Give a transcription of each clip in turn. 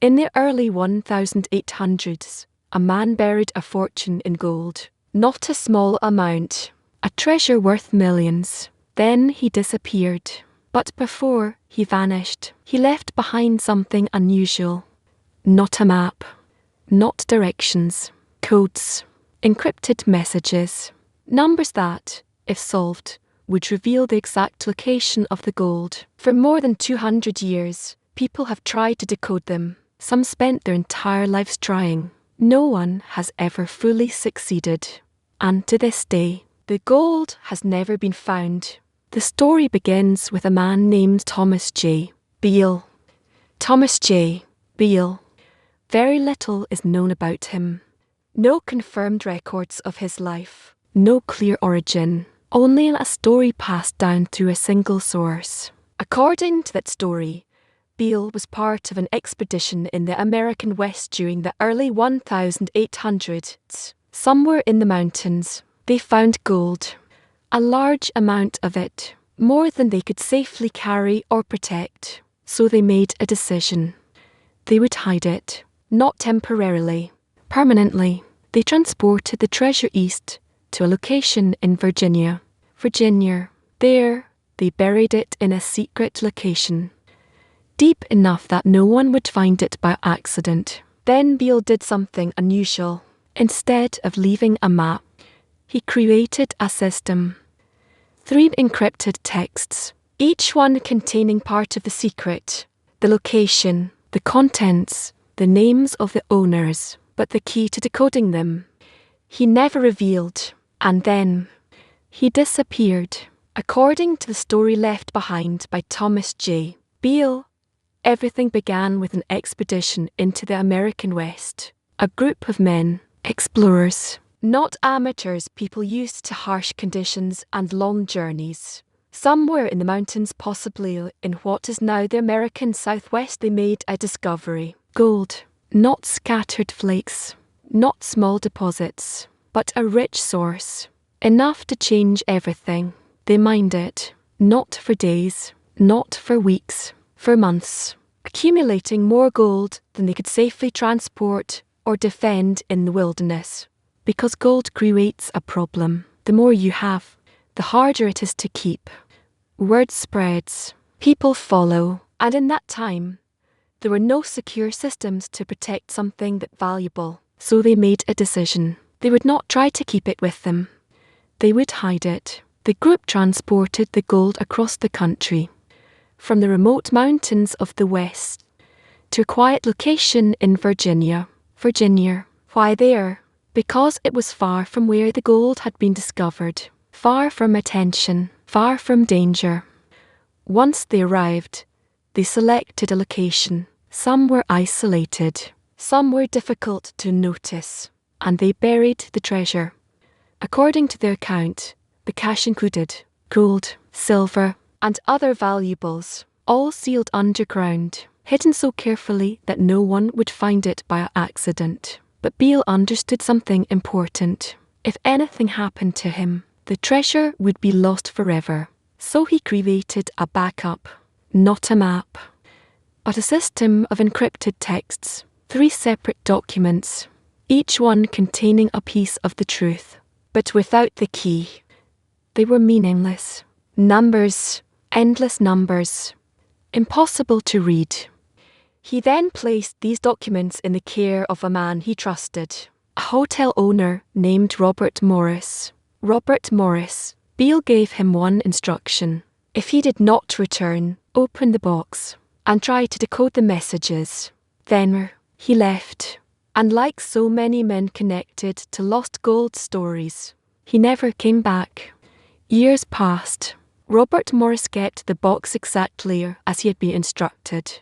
In the early 1800s, a man buried a fortune in gold. Not a small amount, a treasure worth millions. Then he disappeared. But before he vanished, he left behind something unusual. Not a map, not directions, codes, encrypted messages, numbers that, if solved, would reveal the exact location of the gold. For more than 200 years, people have tried to decode them. Some spent their entire lives trying. No one has ever fully succeeded. And to this day, the gold has never been found. The story begins with a man named Thomas J. Beale. Thomas J. Beale. Very little is known about him. No confirmed records of his life. No clear origin. Only a story passed down through a single source. According to that story, Beale was part of an expedition in the American West during the early 1800s. Somewhere in the mountains, they found gold. A large amount of it, more than they could safely carry or protect. So they made a decision. They would hide it, not temporarily, permanently. They transported the treasure east to a location in Virginia. There, they buried it in a secret location, deep enough that no one would find it by accident. Then Beale did something unusual. Instead of leaving a map, he created a system. 3 encrypted texts, each one containing part of the secret, the location, the contents, the names of the owners, but the key to decoding them he never revealed. And then he disappeared. According to the story left behind by Thomas J. Beale, everything began with an expedition into the American West. A group of men, explorers, not amateurs, people used to harsh conditions and long journeys. Somewhere in the mountains, possibly in what is now the American Southwest, they made a discovery. Gold, not scattered flakes, not small deposits, but a rich source, enough to change everything. They mined it, not for days, not for weeks, for months, accumulating more gold than they could safely transport or defend in the wilderness. Because gold creates a problem. The more you have, the harder it is to keep. Word spreads, people follow, and in that time, there were no secure systems to protect something that valuable. So they made a decision. They would not try to keep it with them. They would hide it. The group transported the gold across the country, from the remote mountains of the West to a quiet location in Virginia. Why there? Because it was far from where the gold had been discovered, far from attention, far from danger. Once they arrived, they selected a location. Some were isolated, some were difficult to notice, and they buried the treasure. According to their account, the cache included gold, silver, and other valuables, all sealed underground, hidden so carefully that no one would find it by accident. But Beale understood something important. If anything happened to him, the treasure would be lost forever. So he created a backup, not a map, but a system of encrypted texts, 3 separate documents, each one containing a piece of the truth, but without the key. They were meaningless. Numbers, endless numbers, impossible to read. He then placed these documents in the care of a man he trusted, a hotel owner named Robert Morris. Beale gave him one instruction. If he did not return, open the box and try to decode the messages. Then he left. And like so many men connected to lost gold stories, he never came back. Years passed. Robert Morris kept the box exactly as he had been instructed.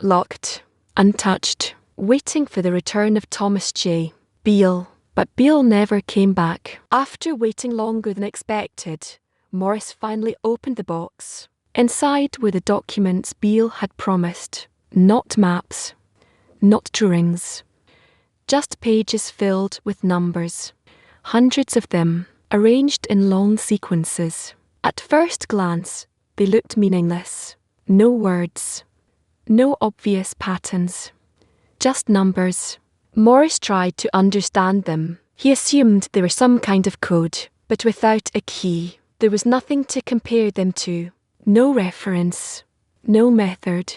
Locked, untouched, waiting for the return of Thomas J. Beale. But Beale never came back. After waiting longer than expected, Morris finally opened the box. Inside were the documents Beale had promised. Not maps, not drawings, just pages filled with numbers. Hundreds of them, arranged in long sequences. At first glance, they looked meaningless. No words. No obvious patterns, just numbers. Morris tried to understand them. He assumed they were some kind of code, but without a key. There was nothing to compare them to. No reference. No method.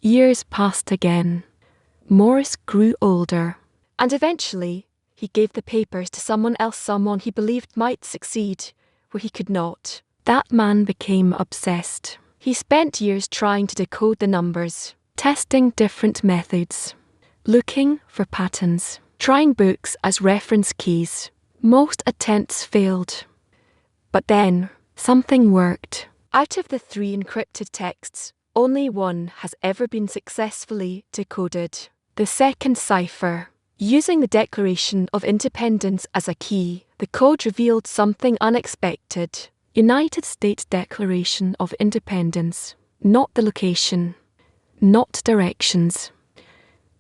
Years passed again. Morris grew older. And eventually, he gave the papers to someone he believed might succeed, where he could not. That man became obsessed. He spent years trying to decode the numbers, testing different methods, looking for patterns, trying books as reference keys. Most attempts failed. But then, something worked. Out of the 3 encrypted texts, only one has ever been successfully decoded. The second cipher. Using the Declaration of Independence as a key, the code revealed something unexpected. United States Declaration of Independence. Not the location, not directions,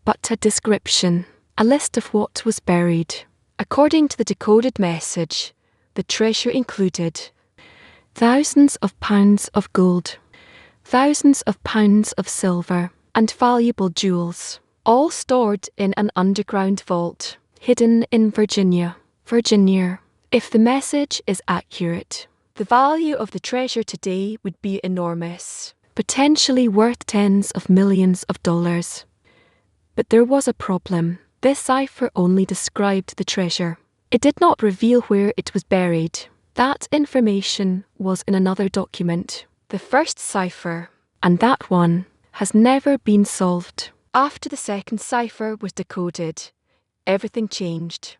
but a description, a list of what was buried. According to the decoded message, the treasure included thousands of pounds of gold, thousands of pounds of silver, and valuable jewels, all stored in an underground vault, hidden in Virginia. If the message is accurate, the value of the treasure today would be enormous, potentially worth tens of millions of dollars. But there was a problem. This cipher only described the treasure. It did not reveal where it was buried. That information was in another document, the first cipher, and that one has never been solved. After the second cipher was decoded, everything changed.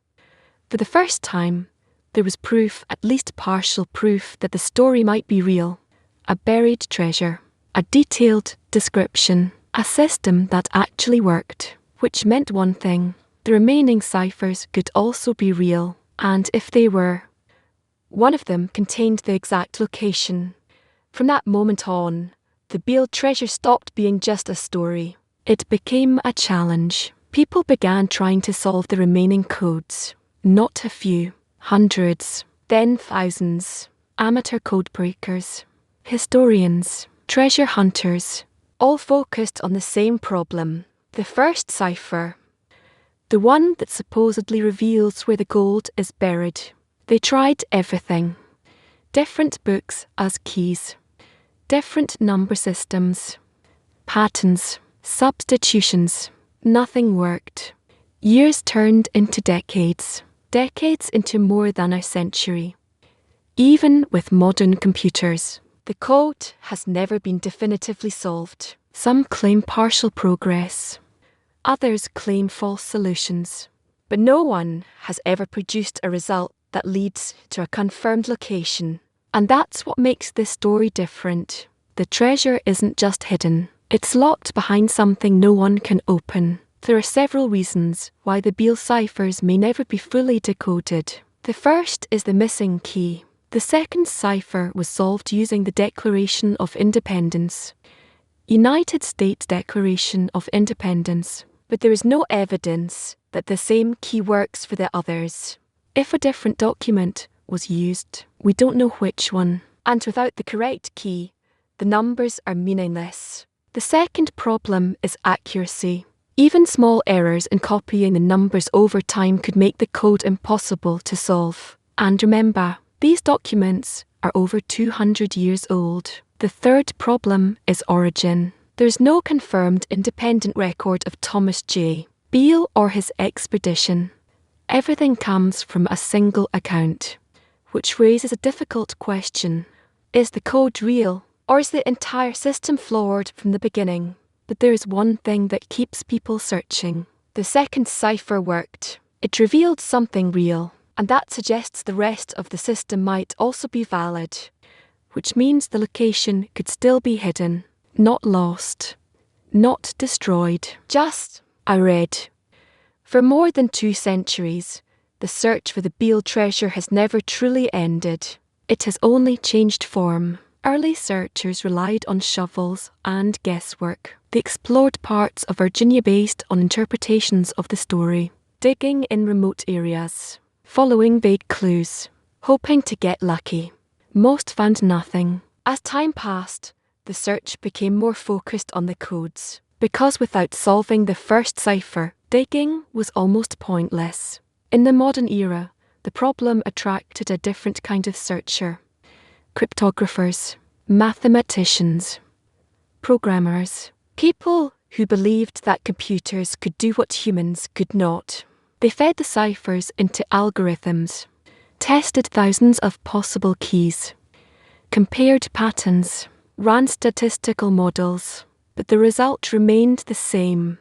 For the first time, there was proof, at least partial proof, that the story might be real. A buried treasure, a detailed description, a system that actually worked, which meant one thing: the remaining ciphers could also be real, and if they were, one of them contained the exact location. From that moment on, the Beale treasure stopped being just a story. It became a challenge. People began trying to solve the remaining codes. Not a few. Hundreds, then thousands. Amateur code breakers, historians, treasure hunters, all focused on the same problem. The first cipher, the one that supposedly reveals where the gold is buried. They tried everything. Different books as keys, different number systems, patterns, substitutions. Nothing worked. Years turned into decades. Decades into more than a century. Even with modern computers, the code has never been definitively solved. Some claim partial progress. Others claim false solutions. But no one has ever produced a result that leads to a confirmed location. And that's what makes this story different. The treasure isn't just hidden. It's locked behind something no one can open. There are several reasons why the Beale ciphers may never be fully decoded. The first is the missing key. The second cipher was solved using the Declaration of Independence. United States Declaration of Independence. But there is no evidence that the same key works for the others. If a different document was used, we don't know which one. And without the correct key, the numbers are meaningless. The second problem is accuracy. Even small errors in copying the numbers over time could make the code impossible to solve. And remember, these documents are over 200 years old. The third problem is origin. There's no confirmed independent record of Thomas J. Beale or his expedition. Everything comes from a single account, which raises a difficult question. Is the code real, or is the entire system flawed from the beginning? But there is one thing that keeps people searching. The second cipher worked. It revealed something real, and that suggests the rest of the system might also be valid, which means the location could still be hidden, not lost, not destroyed, just a read. For more than 2 centuries, the search for the Beale treasure has never truly ended. It has only changed form. Early searchers relied on shovels and guesswork. They explored parts of Virginia based on interpretations of the story, digging in remote areas, following vague clues, hoping to get lucky. Most found nothing. As time passed, the search became more focused on the codes. Because without solving the first cipher, digging was almost pointless. In the modern era, the problem attracted a different kind of searcher: cryptographers, mathematicians, programmers, people who believed that computers could do what humans could not. They fed the ciphers into algorithms, tested thousands of possible keys, compared patterns, ran statistical models, but the result remained the same: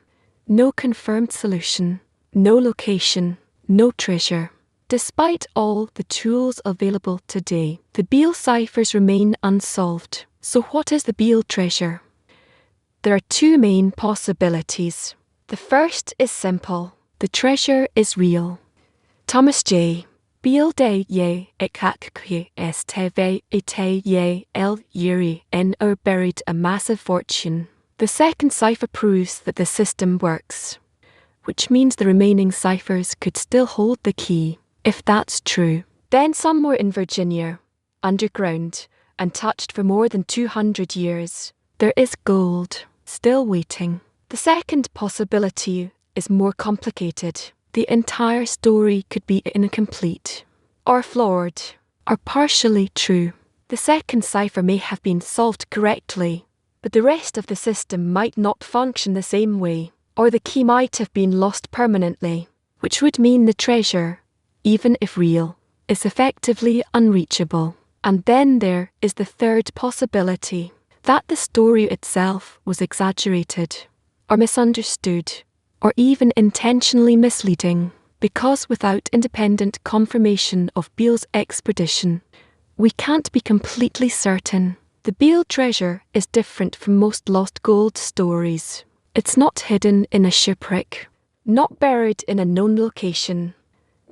no confirmed solution, no location, no treasure. Despite all the tools available today, the Beale ciphers remain unsolved. So what is the Beale treasure? There are two main possibilities. The first is simple: the treasure is real. Thomas J. Beale de ye ekakye stv ite ye el yuri en buried a massive fortune. The second cipher proves that the system works, which means the remaining ciphers could still hold the key. If that's true, then somewhere in Virginia, underground, untouched for more than 200 years, there is gold, still waiting. The second possibility is more complicated. The entire story could be incomplete, or flawed, or partially true. The second cipher may have been solved correctly, but the rest of the system might not function the same way, or the key might have been lost permanently, which would mean the treasure, even if real, is effectively unreachable. And then there is the third possibility: that the story itself was exaggerated, or misunderstood, or even intentionally misleading, because without independent confirmation of Beale's expedition, we can't be completely certain. The Beale treasure is different from most lost gold stories. It's not hidden in a shipwreck, not buried in a known location,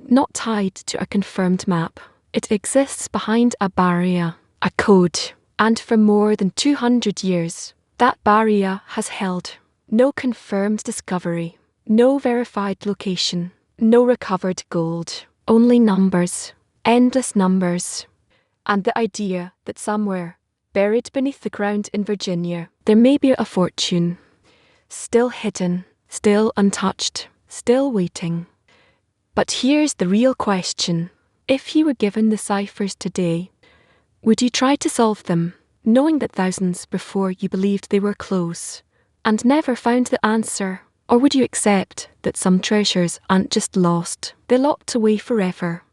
not tied to a confirmed map. It exists behind a barrier, a code, and for more than 200 years, that barrier has held no confirmed discovery, no verified location, no recovered gold, only numbers, endless numbers, and the idea that somewhere, buried beneath the ground in Virginia, there may be a fortune, still hidden, still untouched, still waiting. But here's the real question: if you were given the ciphers today, would you try to solve them, knowing that thousands before you believed they were close, and never found the answer? Or would you accept that some treasures aren't just lost, they're locked away forever,